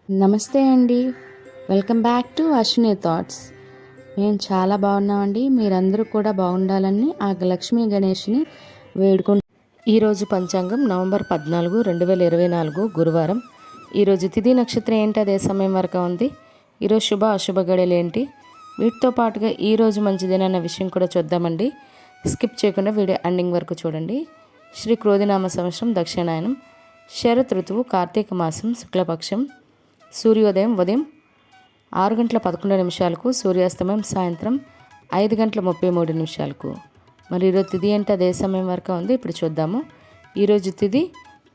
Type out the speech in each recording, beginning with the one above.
నమస్తే అండి. Welcome back to Ashwini thoughts. మేము చాలా బాగున్నామండి. మీరందరూ కూడా బాగుండాలని ఆ లక్ష్మీ గణేష్ని వేడుకుంటాం. ఈరోజు పంచాంగం నవంబర్ 14, 2024 గురువారం. ఈరోజు తిథి నక్షత్రం ఏంటి, అదే సమయం వరకు ఉంది. ఈరోజు శుభ అశుభ గడియలు ఏంటి, వీటితో పాటుగా ఈరోజు మంచిదేనన్న విషయం కూడా చూద్దామండి. స్కిప్ చేయకుండా వీడియో ఎండింగ్ వరకు చూడండి. శ్రీ క్రోధినామ సంవత్సరం దక్షిణాయనం, శరత్ ఋతువు, కార్తీక మాసం, శుక్లపక్షం, సూర్యోదయం ఉదయం 6:11 సూర్యాస్తమయం సాయంత్రం 5:33. మరి ఈరోజు తిథి ఏంటి, అదే సమయం వరకు ఉంది. ఇప్పుడు చూద్దాము. ఈరోజు తిథి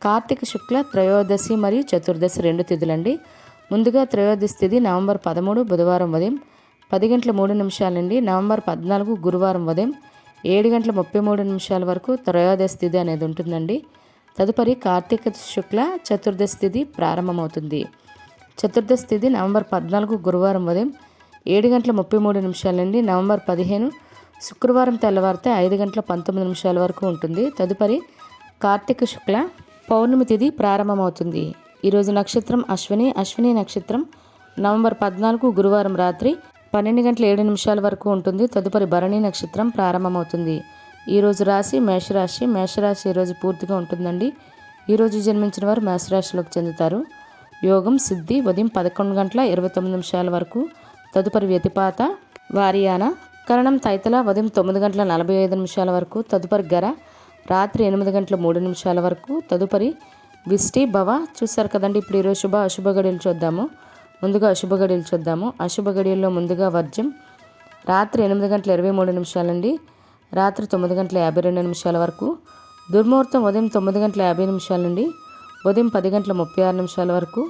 కార్తీక శుక్ల త్రయోదశి మరియు చతుర్దశి 2 తిథులండి. ముందుగా త్రయోదశి తిథి నవంబర్ 13 బుధవారం ఉదయం 10:03 నుండి నవంబర్ 14 గురువారం ఉదయం 7:33 వరకు త్రయోదశి తిథి అనేది ఉంటుందండి. తదుపరి కార్తీక శుక్ల చతుర్దశి తిథి ప్రారంభమవుతుంది. చతుర్దశి తిథి నవంబర్ 14 గురువారం ఉదయం 7:33 నుండి నవంబర్ 15 శుక్రవారం తెల్లవారితే 5:19 వరకు ఉంటుంది. తదుపరి కార్తీక శుక్ల పౌర్ణమి తిథి ప్రారంభమవుతుంది. ఈరోజు నక్షత్రం అశ్విని. అశ్విని నక్షత్రం నవంబర్ 14 గురువారం రాత్రి 12:07 వరకు ఉంటుంది. తదుపరి భరణి నక్షత్రం ప్రారంభమవుతుంది. ఈరోజు రాశి మేషరాశి. మేషరాశి ఈరోజు పూర్తిగా ఉంటుందండి. ఈరోజు జన్మించిన వారు మేషరాశిలోకి చెందుతారు. యోగం సిద్ధి ఉదయం 11:29 వరకు. తదుపరి వ్యతిపాత వారియాన. కరణం తైతల ఉదయం 9:45 వరకు. తదుపరి గర రాత్రి 8:03 వరకు. తదుపరి విష్టి భవ. చూసారు కదండి. ఇప్పుడు ఈరోజు శుభ అశుభ గడియలు చూద్దాము. ముందుగా అశుభ గడియలు చూద్దాము. అశుభ గడియల్లో ముందుగా వర్జం రాత్రి 8:23 నుండి రాత్రి 9:52 వరకు. దుర్ముహూర్తం ఉదయం 9:50 నుండి ఉదయం 10:36 వరకు.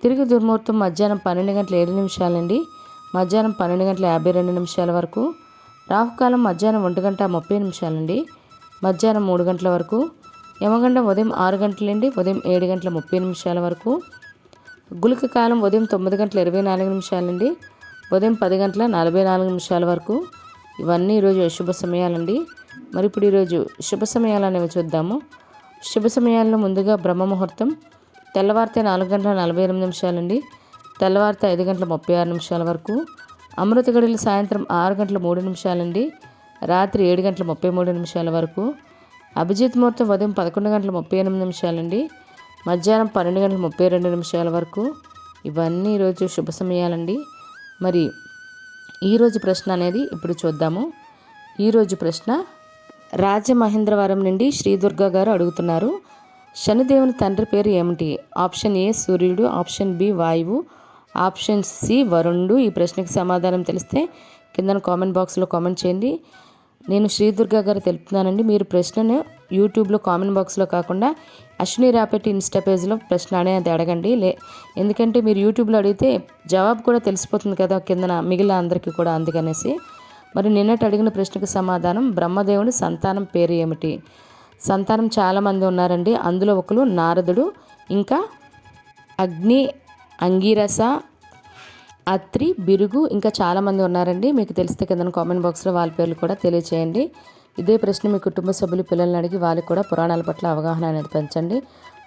తిరిగి దుర్ముహూర్తం మధ్యాహ్నం 12:07 నుండి మధ్యాహ్నం 12:52 వరకు. రాహుకాలం మధ్యాహ్నం 1:30 నుండి మధ్యాహ్నం 3 గంటల వరకు. యమగండం ఉదయం 6 గంటల నుండి ఉదయం 7:30 వరకు. గుళిక కాలం ఉదయం 9:24 నుండి ఉదయం 10:44 వరకు. ఇవన్నీ ఈరోజు శుభ సమయాలండి. మరి ఇప్పుడు ఈరోజు శుభ సమయాలు అనేవి చూద్దాము. శుభ సమయాల్లో ముందుగా బ్రహ్మ ముహూర్తం తెల్లవారితే 4:48 నుండి తెల్లవారితే 5:36 వరకు. అమృత గడియలు సాయంత్రం 6:03 నుండి రాత్రి 7:33 వరకు. అభిజిత్ ముహూర్తం ఉదయం 11:38 నుండి మధ్యాహ్నం 12:32 వరకు. ఇవన్నీ ఈరోజు శుభ సమయాలండి. మరి ఈరోజు ప్రశ్న అనేది ఇప్పుడు చూద్దాము. ఈరోజు ప్రశ్న రాజమహేంద్రవరం నుండి శ్రీదుర్గా గారు అడుగుతున్నారు. శనిదేవుని తండ్రి పేరు ఏమిటి? ఆప్షన్ ఏ సూర్యుడు, ఆప్షన్ బి వాయువు, ఆప్షన్ సి వరుణుడు. ఈ ప్రశ్నకి సమాధానం తెలిస్తే కింద కామెంట్ బాక్స్లో కామెంట్ చేయండి. నేను శ్రీదుర్గా గారు తెలుపుతున్నానండి. మీరు ప్రశ్నను యూట్యూబ్లో కామెంట్ బాక్స్లో కాకుండా అశ్విని రాపెట్టి ఇన్స్టా పేజ్లో ప్రశ్న అనేది అడగండి. ఎందుకంటే మీరు యూట్యూబ్లో అడిగితే జవాబు కూడా తెలిసిపోతుంది కదా కిందన మిగిలిన అందరికీ కూడా. అందుకనేసి మరి నిన్నటి అడిగిన ప్రశ్నకు సమాధానం బ్రహ్మదేవుని సంతానం పేరు ఏమిటి? సంతానం చాలామంది ఉన్నారండి. అందులో ఒకరు నారదుడు, ఇంకా అగ్ని, అంగీరస, అత్రి, బిరుగు, ఇంకా చాలామంది ఉన్నారండి. మీకు తెలిస్తే కింద కామెంట్ బాక్స్లో వాళ్ళ పేర్లు కూడా తెలియచేయండి. ఇదే ప్రశ్న మీ కుటుంబ సభ్యులు పిల్లల్ని అడిగి వాళ్ళకి కూడా పురాణాల పట్ల అవగాహన అనేది పెంచండి.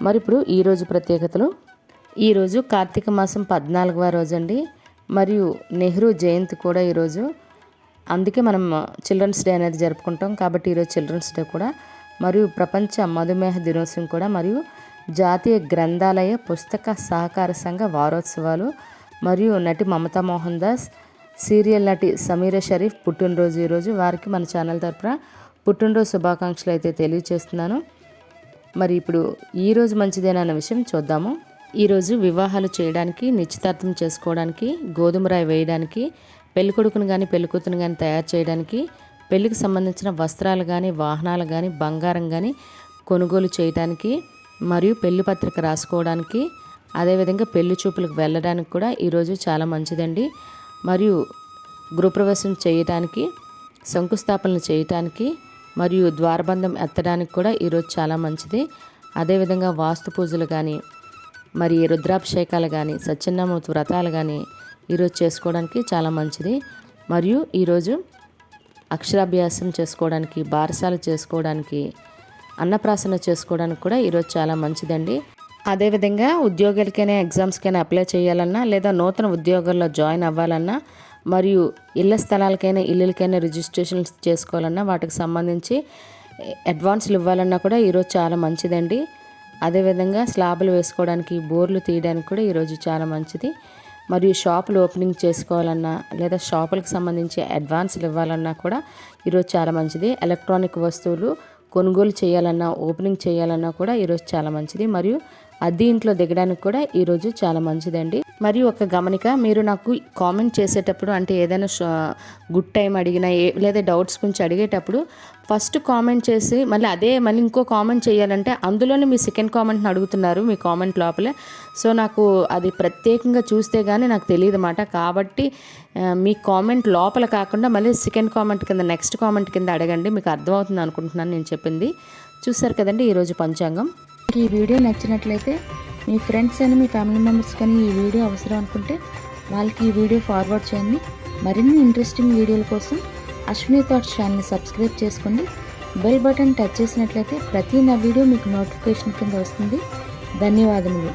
మరి ఇప్పుడు ఈరోజు ప్రత్యేకతలు. ఈరోజు కార్తీక మాసం 14వ రోజు అండి. మరియు నెహ్రూ జయంతి కూడా ఈరోజు. అందుకే మనం చిల్డ్రన్స్ డే అనేది జరుపుకుంటాం. కాబట్టి ఈరోజు చిల్డ్రన్స్ డే కూడా. మరియు ప్రపంచ మధుమేహ దినోత్సవం కూడా. మరియు జాతీయ గ్రంథాలయ పుస్తక సహకార సంఘ వారోత్సవాలు. మరియు నటి మమతా మోహన్ దాస్, సీరియల్ నటి సమీరా షరీఫ్ పుట్టినరోజు ఈరోజు. వారికి మన ఛానల్ తరపున పుట్టినరోజు శుభాకాంక్షలు అయితే తెలియజేస్తున్నాను. మరి ఇప్పుడు ఈరోజు మంచిదేనన్న విషయం చూద్దాము. ఈరోజు వివాహాలు చేయడానికి, నిశ్చితార్థం చేసుకోవడానికి, గోధుమ రాయి వేయడానికి, పెళ్ళికొడుకుని కానీ పెళ్ళికూతుని కానీ తయారు చేయడానికి, పెళ్ళికి సంబంధించిన వస్త్రాలు కానీ వాహనాలు కానీ బంగారం కానీ కొనుగోలు చేయడానికి, మరియు పెళ్లి పత్రిక రాసుకోవడానికి, అదేవిధంగా పెళ్లి చూపులకు వెళ్ళడానికి కూడా ఈరోజు చాలా మంచిదండి. మరియు గృహప్రవేశం చేయటానికి, శంకుస్థాపనలు చేయటానికి, మరియు ద్వారబంధం ఎత్తడానికి కూడా ఈరోజు చాలా మంచిది. అదేవిధంగా వాస్తు పూజలు కానీ, మరి రుద్రాభిషేకాలు కానీ, సత్యనామూర్తి వ్రతాలు కానీ ఈరోజు చేసుకోవడానికి చాలా మంచిది. మరియు ఈరోజు అక్షరాభ్యాసం చేసుకోవడానికి, బారసాలు చేసుకోవడానికి, అన్నప్రాసన చేసుకోవడానికి కూడా ఈరోజు చాలా మంచిదండి. అదేవిధంగా ఉద్యోగాలకైనా ఎగ్జామ్స్కైనా అప్లై చేయాలన్నా లేదా నూతన ఉద్యోగాల్లో జాయిన్ అవ్వాలన్నా మరియు ఇళ్ల స్థలాలకైనా ఇల్లులకైనా రిజిస్ట్రేషన్స్ చేసుకోవాలన్నా వాటికి సంబంధించి అడ్వాన్స్లు ఇవ్వాలన్నా కూడా ఈరోజు చాలా మంచిదండి. అదేవిధంగా స్లాబులు వేసుకోవడానికి బోర్లు తీయడానికి కూడా ఈరోజు చాలా మంచిది. మరియు షాపులు ఓపెనింగ్ చేసుకోవాలన్నా లేదా షాపులకు సంబంధించి అడ్వాన్స్లు ఇవ్వాలన్నా కూడా ఈరోజు చాలా మంచిది. ఎలక్ట్రానిక్ వస్తువులు కొనుగోలు చేయాలన్నా ఓపెనింగ్ చేయాలన్నా కూడా ఈరోజు చాలా మంచిది. మరియు అద్దె ఇంట్లో దిగడానికి కూడా ఈరోజు చాలా మంచిదండి. మరియు ఒక గమనిక, మీరు నాకు కామెంట్ చేసేటప్పుడు అంటే ఏదైనా గుడ్ టైం అడిగినా లేదా డౌట్స్ గురించి అడిగేటప్పుడు ఫస్ట్ కామెంట్ చేసి మళ్ళీ ఇంకో కామెంట్ చేయాలంటే అందులోనే మీ సెకండ్ కామెంట్ని అడుగుతున్నారు మీ కామెంట్ లోపలే. సో నాకు అది ప్రత్యేకంగా చూస్తే కానీ నాకు తెలియదు అన్నమాట. కాబట్టి మీ కామెంట్ లోపల కాకుండా మళ్ళీ సెకండ్ కామెంట్ కింద నెక్స్ట్ కామెంట్ కింద అడగండి. మీకు అర్థమవుతుంది అనుకుంటున్నాను నేను చెప్పింది. చూసారు కదండి ఈరోజు పంచాంగం. ఈ వీడియో నచ్చినట్లయితే మీ ఫ్రెండ్స్ అని మీ ఫ్యామిలీ మెంబర్స్ కానీ ఈ వీడియో అవసరం అనుకుంటే వాళ్ళకి ఈ వీడియో ఫార్వర్డ్ చేయండి. మరిన్ని ఇంట్రెస్టింగ్ వీడియోల కోసం అశ్విని థాట్స్ ఛానల్ని సబ్స్క్రైబ్ చేసుకోండి. బెల్ బటన్ టచ్ చేసినట్లయితే ప్రతి నా వీడియో మీకు నోటిఫికేషన్ కింద వస్తుంది. ధన్యవాదములు.